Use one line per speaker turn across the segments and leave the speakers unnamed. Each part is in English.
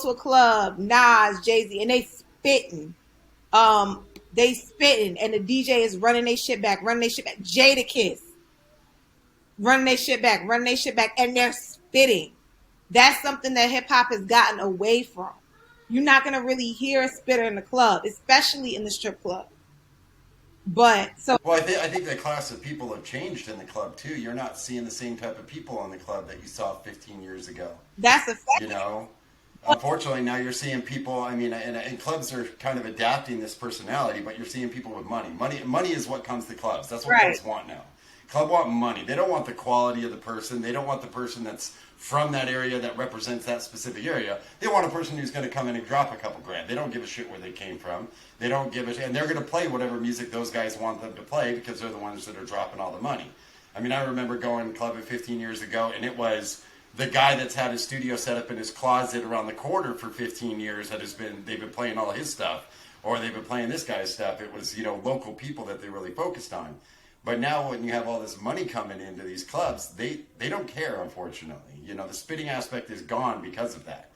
to a club, Nas, Jay-Z, and they spitting, and the DJ is running their shit back, Jada Kiss, running their shit back, and they're spitting. That's something that hip hop has gotten away from. You're not gonna really hear a spitter in the club, especially in the strip club. But so
Well, I think the class of people have changed in the club too. You're not seeing the same type of people in the club that you saw 15 years ago.
that's a
You know, unfortunately, now you're seeing people. I mean, and clubs are kind of adapting this personality, but you're seeing people with money. Money is what comes to clubs. That's what
right.
clubs want now. Club want money. They don't want the quality of the person. They don't want the person that's from that area that represents that specific area. They want a person who's going to come in and drop a couple grand. They don't give a shit where they came from. They don't give a shit, and they're going to play whatever music those guys want them to play because they're the ones that are dropping all the money. I mean, I remember going clubbing 15 years ago, and it was the guy that's had his studio set up in his closet around the corner for 15 years they've been playing all his stuff, or they've been playing this guy's stuff. It was, local people that they really focused on. But now when you have all this money coming into these clubs, they don't care, unfortunately. The spitting aspect is gone because of that.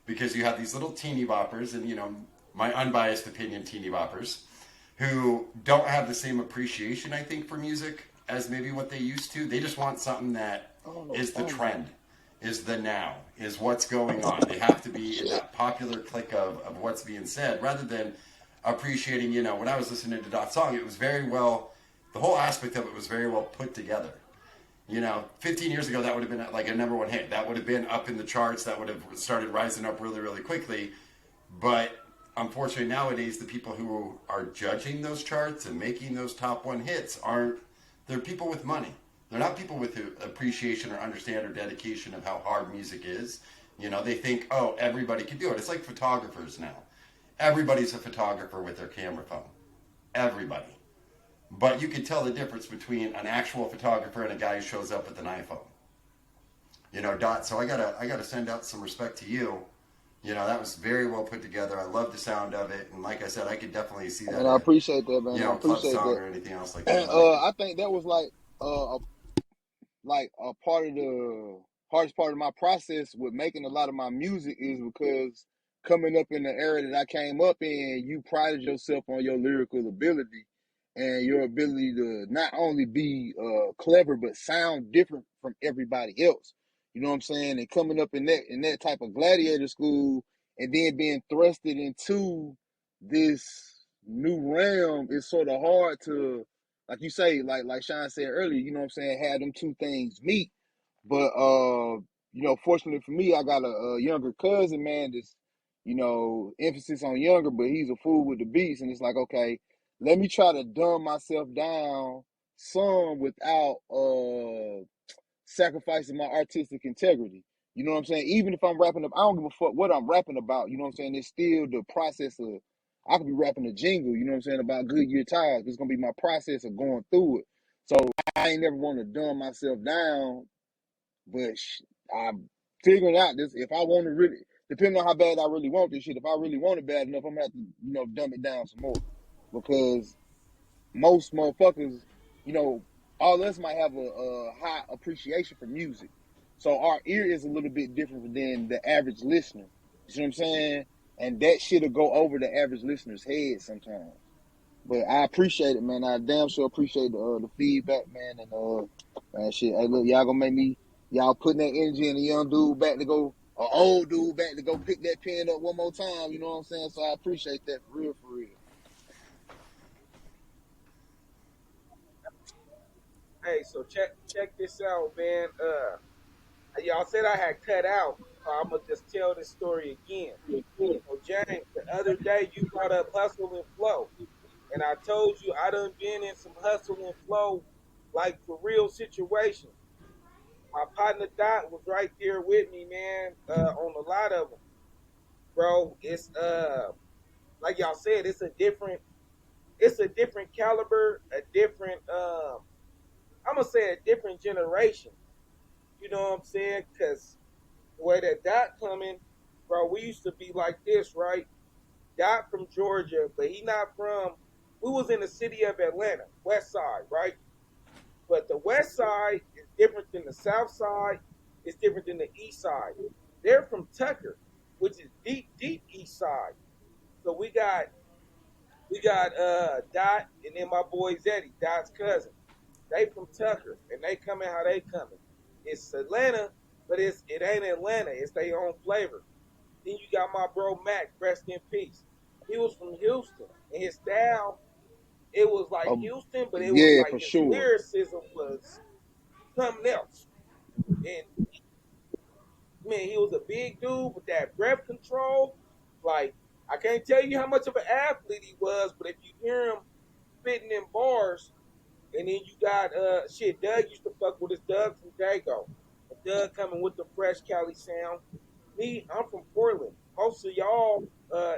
Because you have these little teeny boppers, and, my unbiased opinion teeny boppers, who don't have the same appreciation, I think, for music as maybe what they used to. They just want something that is the trend, is the now, is what's going on. They have to be in that popular clique of what's being said, rather than appreciating, when I was listening to that song, it was very well, the whole aspect of it was very well put together. 15 years ago, that would have been like a number one hit. That would have been up in the charts. That would have started rising up really, really quickly. But unfortunately, nowadays, the people who are judging those charts and making those top one hits they're people with money. They're not people with appreciation or understand or dedication of how hard music is. They think, oh, everybody can do it. It's like photographers now. Everybody's a photographer with their camera phone. Everybody. But you can tell the difference between an actual photographer and a guy who shows up with an iPhone. Dot. So I gotta send out some respect to you. That was very well put together. I love the sound of it, and like I said, I could definitely see that.
And I appreciate that, man. I
A club
appreciate
song
that.
or anything else like that.
And I think that was like a part of the hardest part of my process with making a lot of my music is because coming up in the era that I came up in, you prided yourself on your lyrical ability and your ability to not only be clever but sound different from everybody else. You know what I'm saying? And coming up in that type of gladiator school and then being thrusted into this new realm is sort of hard to, like you say, like Sean said earlier, you know what I'm saying, have them two things meet. But fortunately for me, I got a younger cousin, man, that's, emphasis on younger, but he's a fool with the beats. And it's like, okay, let me try to dumb myself down some without sacrificing my artistic integrity. You know what I'm saying? Even if I'm rapping up, I don't give a fuck what I'm rapping about. You know what I'm saying? It's still the process of, I could be rapping a jingle, you know what I'm saying, about Goodyear tires. It's going to be my process of going through it. So I ain't never want to dumb myself down, but I'm figuring out this. If I want to really, depending on how bad I really want this shit, if I really want it bad enough, I'm going to have to, dumb it down some more. Because most motherfuckers, all us might have a high appreciation for music. So our ear is a little bit different than the average listener. You see what I'm saying? And that shit'll go over the average listener's head sometimes. But I appreciate it, man. I damn sure appreciate the feedback, man. And man, shit. Hey, look, y'all gonna make me, y'all putting that energy in a young dude back to go, an old dude back to go pick that pen up one more time. You know what I'm saying? So I appreciate that for real, for real.
Hey, so check this out, man. Y'all said I had cut out. I'm gonna just tell this story again. So James, the other day you brought up hustle and flow, and I told you I done been in some hustle and flow, like for real situations. My partner Dot was right there with me, man, on a lot of them, bro. It's like y'all said, it's a different caliber, a different I'm gonna say a different generation. You know what I'm saying? Cause where that Dot coming, bro, we used to be like this, right? Dot from Georgia, but he not from. We was in the city of Atlanta, West Side, right? But the West Side is different than the South Side. It's different than the East Side. They're from Tucker. which is deep, deep east side. So we got Dot and then my boy Zeddy, Dot's cousin. They from Tucker and they coming how they coming. It's Atlanta, but it ain't Atlanta. It's their own flavor. Then you got my bro Mac, rest in peace. He was from Houston and his style, it was like
Um,
Houston, but it was
yeah,
like
for
his
sure.
lyricism was something else. And man, he was a big dude with that breath control. Like I can't tell you how much of an athlete he was, but if you hear him spitting in bars, and then you got shit. Doug used to fuck with his Doug from Dago. And Doug coming with the fresh Cali sound. Me, I'm from Portland. Most of y'all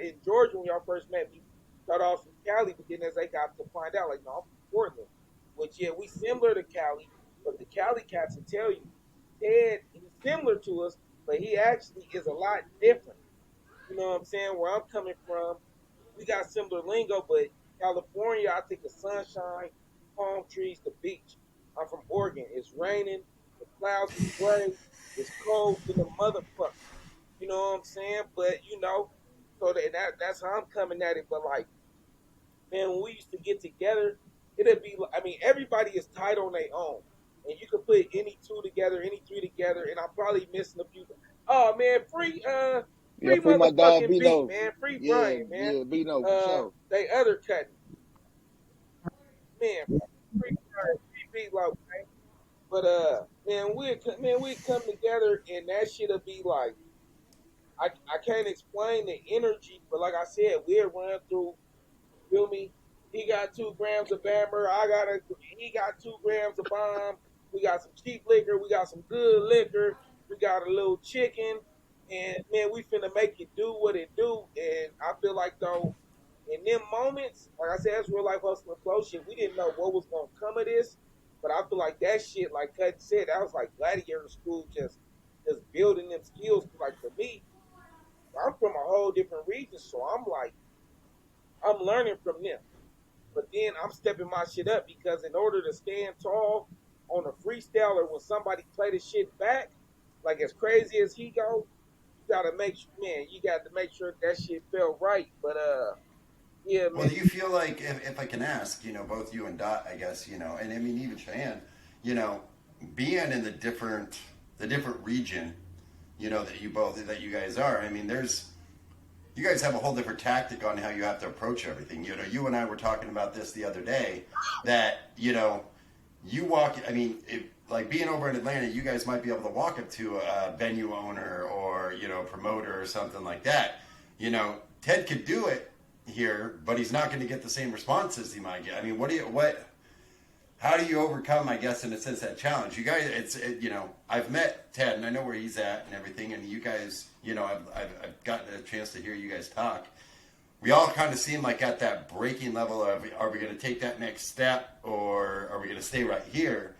in Georgia when y'all first met me thought I was from Cali, but then as they got to find out, like, no, I'm from Portland. Which yeah, we similar to Cali, but the Cali cats will tell you, Ted, he's similar to us, but he actually is a lot different. You know what I'm saying? Where I'm coming from, we got similar lingo, but California, I think the sunshine, palm trees, the beach. I'm from Oregon. It's raining, the clouds is gray, it's cold to the motherfucker. You know what I'm saying? But so that's how I'm coming at it. But like, man, when we used to get together, it'd be I mean, everybody is tight on their own. And you can put any two together, any three together, and I'm probably missing a few. Oh man,
Yeah,
free
free my dog
motherfucking beat,
Bino.
man. Free
Yeah,
Brian, man.
yeah, Bino for sure.
They other cutting, man. Free Brian, free beat like man. But we come together and that shit'll be like I can't explain the energy, but like I said, we'll run through. Feel me? He got 2 grams of Bammer. He got 2 grams of bomb. We got some cheap liquor. We got some good liquor. We got a little chicken. And man, we finna make it do what it do. And I feel like though, in them moments, like I said, that's real life hustle and flow shit. We didn't know what was gonna come of this. But I feel like that shit, like Cut said, that was like gladiator school, just building them skills. 'Cause like for me, I'm from a whole different region, so I'm like, I'm learning from them. But then I'm stepping my shit up because in order to stand tall on a freestyle or when somebody play the shit back, like as crazy as he go, you got to make sure that shit felt right. But yeah,
Well,
man.
do you feel like, if I can ask, both you and Dot, I guess, and I mean even Cheyenne, you know, being in the different region, that you guys are. I mean, you guys have a whole different tactic on how you have to approach everything. You and I were talking about this the other day that, you walk, I mean, like being over in Atlanta, you guys might be able to walk up to a venue owner or, promoter or something like that. Ted could do it here, but he's not going to get the same responses he might get. I mean, how do you overcome, I guess, in a sense, that challenge? You guys, I've met Ted and I know where he's at and everything, and you guys, I've gotten a chance to hear you guys talk. We all kind of seem like at that breaking level of, are we going to take that next step or are we going to stay right here?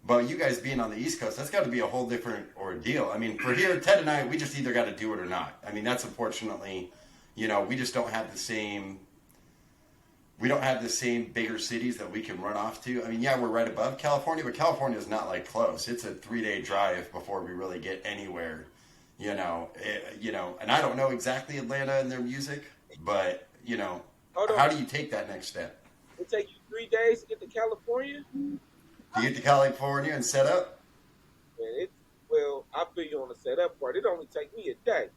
But you guys being on the East Coast, that's got to be a whole different ordeal. I mean, for here, Ted and I, we just either got to do it or not. I mean, that's unfortunately, we just don't have the same. We don't have the same bigger cities that we can run off to. I mean, yeah, we're right above California, but California is not like close. It's a 3-day drive before we really get anywhere. And I don't know exactly Atlanta and their music, but
Hold on.
how do you take that next step?
It take you 3 days to get to California?
Do you get to California and set up?
Man, well, I feel you on the setup part. It only take me a day.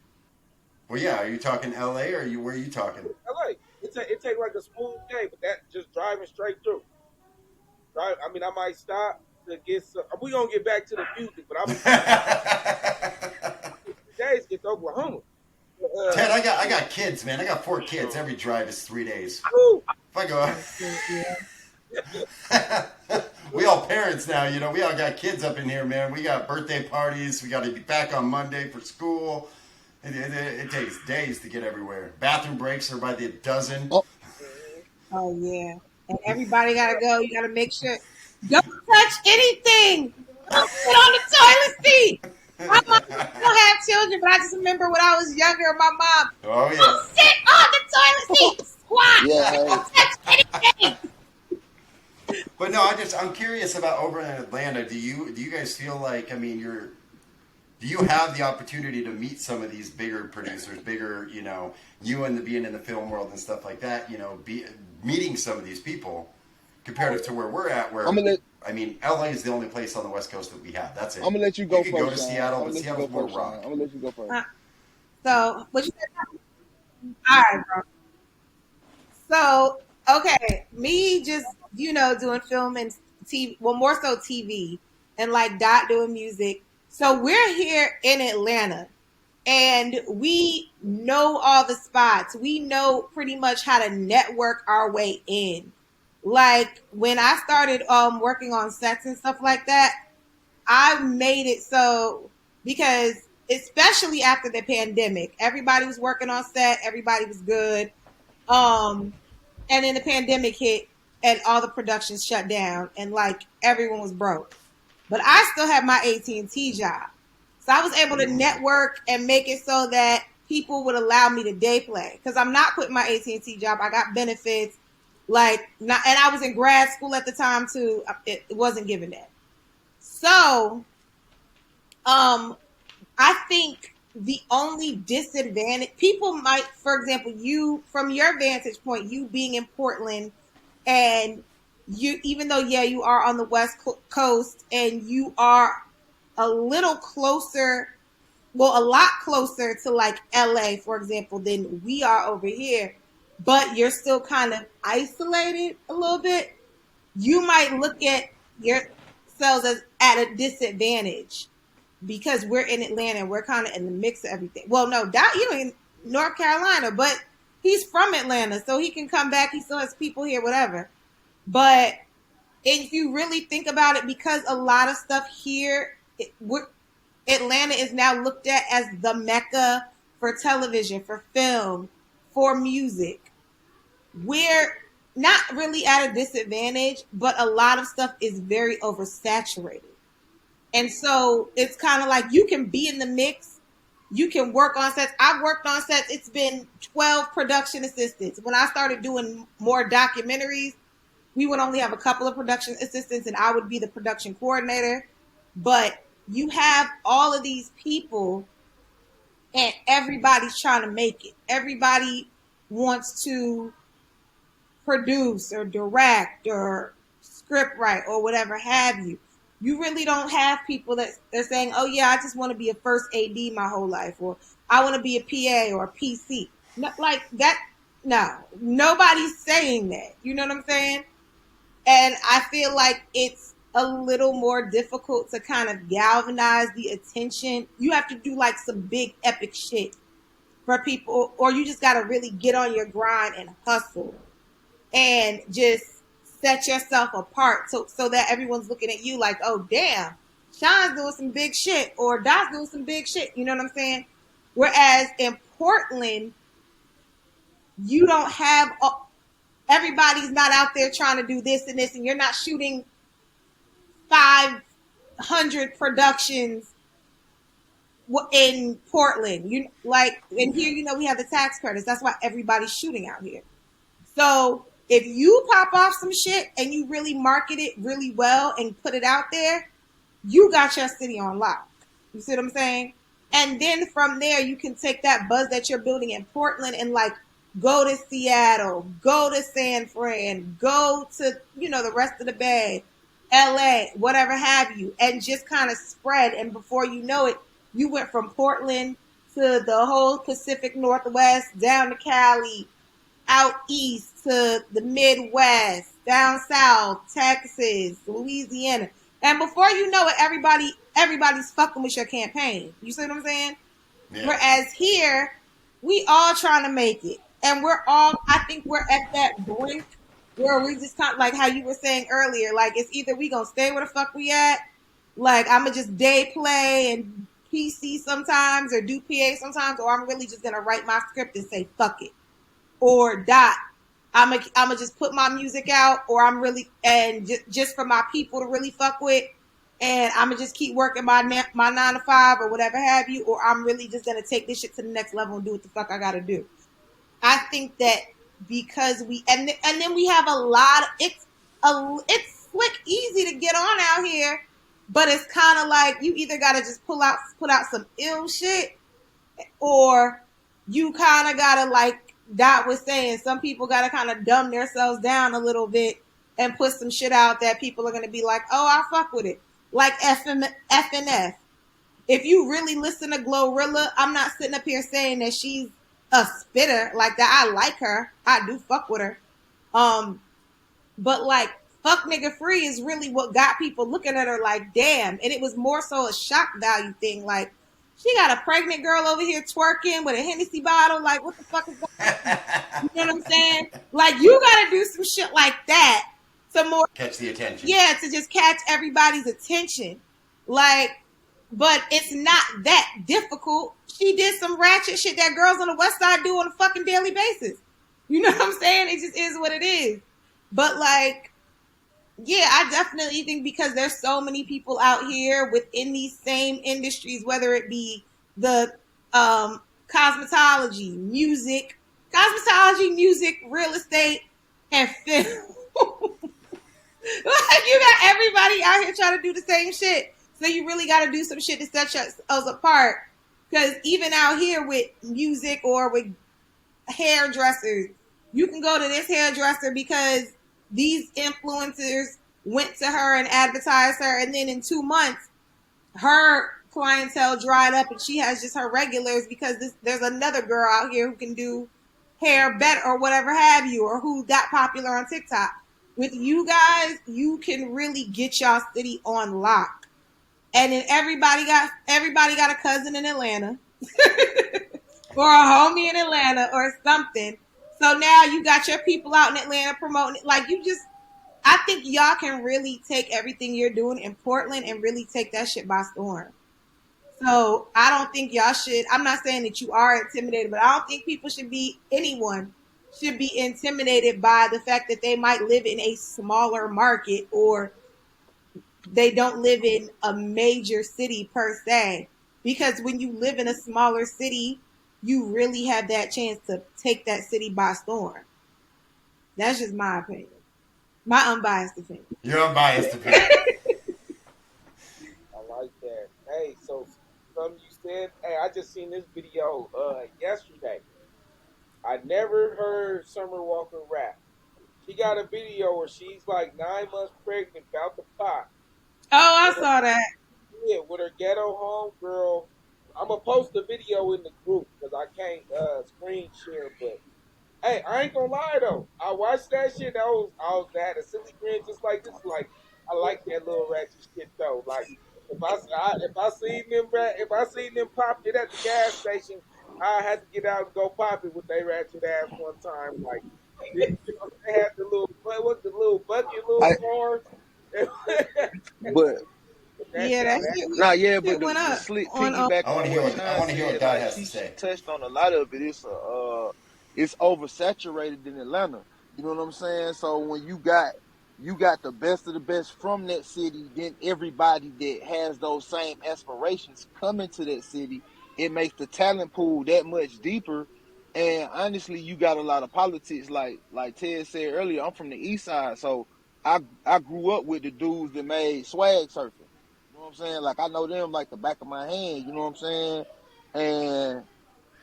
Well, yeah. Are you talking L.A. or where are you talking?
LA. It take like a smooth day, but that just driving straight through. I mean, I might stop to get some. We gonna get back to the music, but I'm 3 days to get to Oklahoma.
Ted, I got kids, man. I got 4 kids. Every drive is 3 days.
Woo!
If I go, we all parents now. We all got kids up in here, man. We got birthday parties. We got to be back on Monday for school. It takes days to get everywhere. Bathroom breaks are by the dozen.
Oh,
Oh yeah, and everybody gotta go. You gotta make sure don't touch anything. Don't sit on the toilet seat. My mom don't have children, but I just remember when I was younger, my mom
Oh yeah.
don't sit on the toilet seat. Squat.
yeah, hey.
Don't touch anything.
But no, I'm curious about over in Atlanta. Do you guys feel like, I mean, do you have the opportunity to meet some of these bigger producers, bigger, you and the being in the film world and stuff like that, meeting some of these people comparative to where we're at, where,
I'm gonna let
LA is the only place on the West Coast that we have. That's it.
I'm gonna let you
You
go
could go
first,
to
Sean.
Seattle,
I'm
but
gonna let you go
Seattle's more
first, Sean.
rock.
I'm gonna let you go first.
So what you said? All right, bro. So okay, me just doing film and TV. Well, more so TV, and like Dot doing music. So we're here in Atlanta, and we know all the spots. We know pretty much how to network our way in. Like when I started working on sets and stuff like that, I made it so because especially after the pandemic, everybody was working on set, everybody was good. Um and then the pandemic hit and all the productions shut down and like everyone was broke. But I still had my AT&T job. So I was able to network and make it so that people would allow me to day play cuz I'm not quitting my AT&T job. I got benefits like not, and I was in grad school at the time too. It wasn't given that. So, um, I think the only disadvantage people might, for example, you from your vantage point, you being in Portland, and you, even though yeah, you are on the West Coast, and you are a little closer, well, a lot closer to like LA, for example, than we are over here, but you're still kind of isolated a little bit. You might look at yourselves as at a disadvantage because we're in Atlanta and we're kind of in the mix of everything. Well, no, in North Carolina, but he's from Atlanta, so he can come back. He still has people here, whatever. But if you really think about it, because a lot of stuff here, Atlanta is now looked at as the mecca for television, for film, for music. We're not really at a disadvantage, but a lot of stuff is very oversaturated. And so it's kind of like you can be in the mix. You can work on sets. I've worked on sets. It's been 12 production assistants. When I started doing more documentaries, we would only have a couple of production assistants and I would be the production coordinator. But you have all of these people and everybody's trying to make it. Everybody wants to produce or direct or script write or whatever have you. You really don't have people that they're saying, oh yeah, I just want to be a first AD my whole life, or I want to be a PA or a PC. Not like that. No, nobody's saying that. You know what I'm saying? And I feel like it's a little more difficult to kind of galvanize the attention. You have to do like some big epic shit for people, or you just got to really get on your grind and hustle and just set yourself apart so that everyone's looking at you like, oh damn, Sean's doing some big shit or Dot's doing some big shit. You know what I'm saying? Whereas in Portland, you don't have everybody's not out there trying to do this and this, and you're not shooting 500 productions in Portland. You like, and here we have the tax credits. That's why everybody's shooting out here. So if you pop off some shit and you really market it really well and put it out there, you got your city on lock. You see what I'm saying? And then from there, you can take that buzz that you're building in Portland and like go to Seattle, go to San Fran, go to, the rest of the Bay, LA, whatever have you, and just kind of spread. And before you know it, you went from Portland to the whole Pacific Northwest, down to Cali, out east to the Midwest, down south, Texas, Louisiana. And before you know it, everybody's fucking with your campaign. You see what I'm saying?
Yeah.
Whereas here, we all trying to make it. And I think we're at that brink where we just kind of like how you were saying earlier, like it's either we gonna stay where the fuck we at, like I'ma just day play and PC sometimes or do PA sometimes, or I'm really just gonna write my script and say fuck it. Or Dot, I'm just put my music out, or I'm really, and just for my people to really fuck with, and I'm gonna just keep working my 9 to 5 or whatever have you, or I'm really just gonna take this shit to the next level and do what the fuck I gotta do. I think that because and then we have a lot. It's slick easy to get on out here, but it's kind of like you either gotta just put out some ill shit, or you kind of gotta, like Dot was saying, some people gotta kind of dumb themselves down a little bit and put some shit out that people are gonna be like, oh, I fuck with it, like FNF. If you really listen to Glorilla, I'm not sitting up here saying that she's a spitter like that. I like her, I do fuck with her, but like fuck nigga free is really what got people looking at her like damn. And it was more so a shock value thing. Like, she got a pregnant girl over here twerking with a Hennessy bottle. Like, what the fuck is going on? You know what I'm saying? Like, you gotta do some shit like that to more,
Catch the attention.
yeah, to just catch everybody's attention. Like, but it's not that difficult. She did some ratchet shit that girls on the West Side do on a fucking daily basis. You know what I'm saying? It just is what it is. But like, yeah, I definitely think because there's so many people out here within these same industries, whether it be the cosmetology, music, real estate, and film. Like, you got everybody out here trying to do the same shit. So you really got to do some shit to set yourselves apart. Because even out here with music or with hairdressers, you can go to this hairdresser because these influencers went to her and advertised her, and then in 2 months her clientele dried up and she has just her regulars because there's another girl out here who can do hair better or whatever have you, or who got popular on TikTok. With you guys, you can really get y'all city on lock. And then everybody got a cousin in Atlanta or a homie in Atlanta or something. So now you got your people out in Atlanta promoting it. Like, you just, I think y'all can really take everything you're doing in Portland and really take that shit by storm. So I don't think y'all should, I'm not saying that you are intimidated, but I don't think anyone should be intimidated by the fact that they might live in a smaller market, or they don't live in a major city per se. Because when you live in a smaller city, you really have that chance to take that city by storm. That's just my opinion. My unbiased opinion.
Your unbiased opinion.
I like that. Hey, so something you said. Hey, I just seen this video yesterday. I never heard Summer Walker rap. She got a video where she's like 9 months pregnant, about to pop.
Oh, I
With her,
saw that.
yeah, with her ghetto homegirl. I'm gonna post the video in the group because I can't screen share. But hey, I ain't gonna lie though. I watched that shit. I had a silly grin just like this. Like, I like that little ratchet shit though. Like, if I seen them pop it at the gas station, I had to get out and go pop it with their ratchet ass one time. Like, they had the little what the little bucket little
I
cars.
but
That
Yeah,
shit,
nah, yeah,
shit
but
went
the
up
slick
on
piggyback
I want
on
to hear
what
what I
Sean
want to hear what
said,
Dot
like
has to
she
say.
touched on a lot of it. It's oversaturated in Atlanta. You know what I'm saying? So when you got the best of the best from that city, then everybody that has those same aspirations coming to that city, it makes the talent pool that much deeper. And honestly, you got a lot of politics. Like Ted said earlier, I'm from the east side, so I grew up with the dudes that made swag surfing. You know what I'm saying? Like, I know them like the back of my hand. You know what I'm saying? And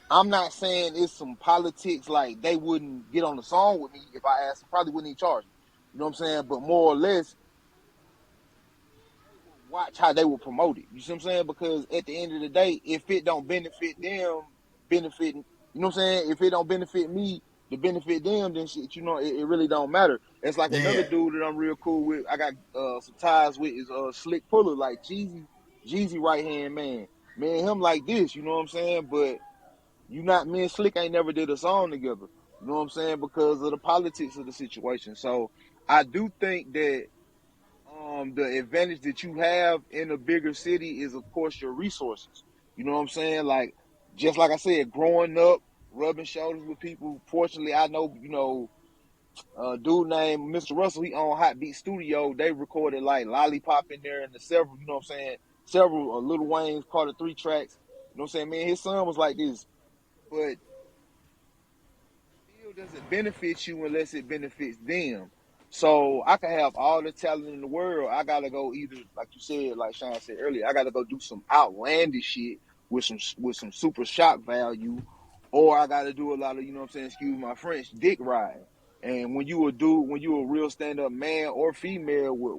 I'm not saying it's some politics, like they wouldn't get on the song with me if I asked them, probably wouldn't even charge me. You know what I'm saying? But more or less, watch how they will promote it. You see what I'm saying? Because at the end of the day, if it don't benefit them, you know what I'm saying? If it don't benefit me to benefit them, then shit, it really don't matter. It's like another
Yeah.
dude that I'm real cool with. I got some ties with is Slick Puller, like Jeezy right hand man. Me and him like this, you know what I'm saying? But me and Slick ain't never did a song together. You know what I'm saying? Because of the politics of the situation. So I do think that the advantage that you have in a bigger city is, of course, your resources. You know what I'm saying? Like, just like I said, growing up, rubbing shoulders with people. Fortunately, I know, a dude named Mr. Russell, he owned Hot Beat Studio. They recorded like Lollipop in there and several, you know what I'm saying? Several Lil Wayne's Carter 3 tracks. You know what I'm saying? Man, his son was like this. But still doesn't benefit you unless it benefits them. So I can have all the talent in the world. I gotta go either, like you said, like Sean said earlier, I gotta go do some outlandish shit with some super shock value, or I gotta do a lot of, you know what I'm saying, excuse my French, dick riding. And when you a real stand up man or female with